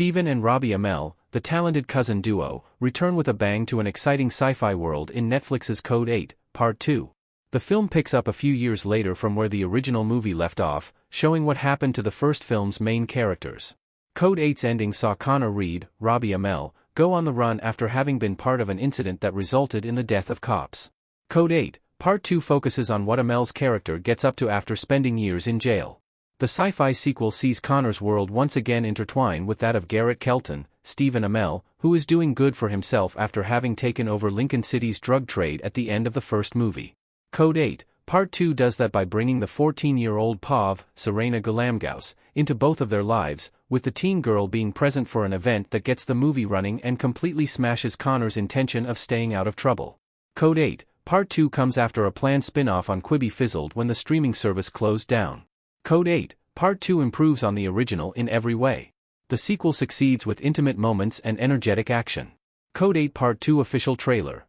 Steven and Robbie Amell, the talented cousin duo, return with a bang to an exciting sci-fi world in Netflix's Code 8, Part 2. The film picks up a few years later from where the original movie left off, showing what happened to the first film's main characters. Code 8's ending saw Connor Reed, Robbie Amell, go on the run after having been part of an incident that resulted in the death of cops. Code 8, Part 2 focuses on what Amell's character gets up to after spending years in jail. The sci-fi sequel sees Connor's world once again intertwine with that of Garrett Kelton, Stephen Amell, who is doing good for himself after having taken over Lincoln City's drug trade at the end of the first movie. Code 8, Part 2 does that by bringing the 14-year-old Pav, Serena Galamgaus, into both of their lives, with the teen girl being present for an event that gets the movie running and completely smashes Connor's intention of staying out of trouble. Code 8, Part 2 comes after a planned spin-off on Quibi fizzled when the streaming service closed down. Code 8, Part 2 improves on the original in every way. The sequel succeeds with intimate moments and energetic action. Code 8 Part 2 Official Trailer.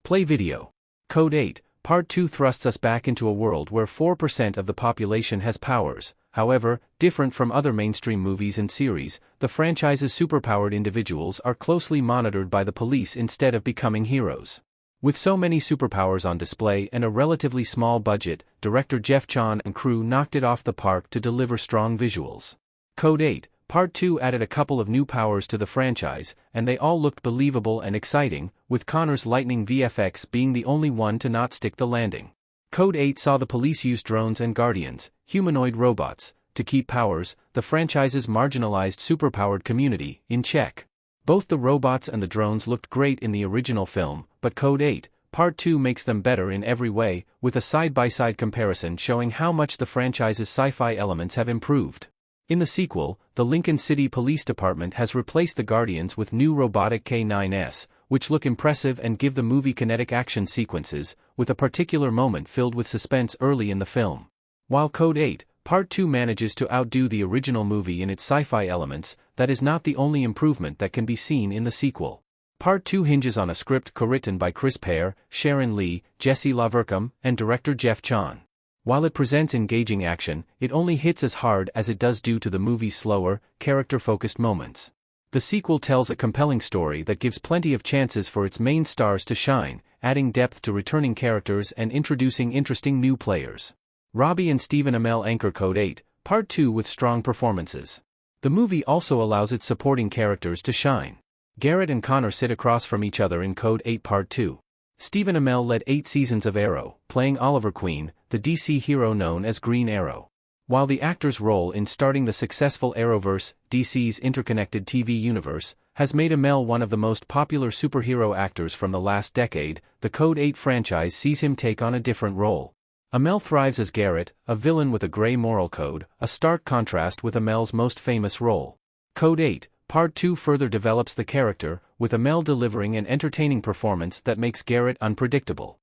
Play video. Code 8, Part 2 thrusts us back into a world where 4% of the population has powers. However, different from other mainstream movies and series, the franchise's superpowered individuals are closely monitored by the police instead of becoming heroes. With so many superpowers on display and a relatively small budget, director Jeff Chon and crew knocked it off the park to deliver strong visuals. Code 8, Part 2 added a couple of new powers to the franchise, and they all looked believable and exciting, with Connor's lightning VFX being the only one to not stick the landing. Code 8 saw the police use drones and guardians, humanoid robots, to keep powers, the franchise's marginalized superpowered community, in check. Both the robots and the drones looked great in the original film, but Code 8, Part 2 makes them better in every way, with a side-by-side comparison showing how much the franchise's sci-fi elements have improved. In the sequel, the Lincoln City Police Department has replaced the Guardians with new robotic K9s, which look impressive and give the movie kinetic action sequences, with a particular moment filled with suspense early in the film. While Code 8, Part 2 manages to outdo the original movie in its sci-fi elements, that is not the only improvement that can be seen in the sequel. Part 2 hinges on a script co-written by Chris Pear, Sharon Lee, Jesse LaVercombe, and director Jeff Chon. While it presents engaging action, it only hits as hard as it does due to the movie's slower, character-focused moments. The sequel tells a compelling story that gives plenty of chances for its main stars to shine, adding depth to returning characters and introducing interesting new players. Robbie and Stephen Amell anchor Code 8, Part 2 with strong performances. The movie also allows its supporting characters to shine. Garrett and Connor sit across from each other in Code 8 Part 2. Stephen Amell led 8 seasons of Arrow, playing Oliver Queen, the DC hero known as Green Arrow. While the actor's role in starting the successful Arrowverse, DC's interconnected TV universe, has made Amell one of the most popular superhero actors from the last decade, the Code 8 franchise sees him take on a different role. Amell thrives as Garrett, a villain with a gray moral code, a stark contrast with Amell's most famous role. Code 8, Part 2 further develops the character, with Amell delivering an entertaining performance that makes Garrett unpredictable.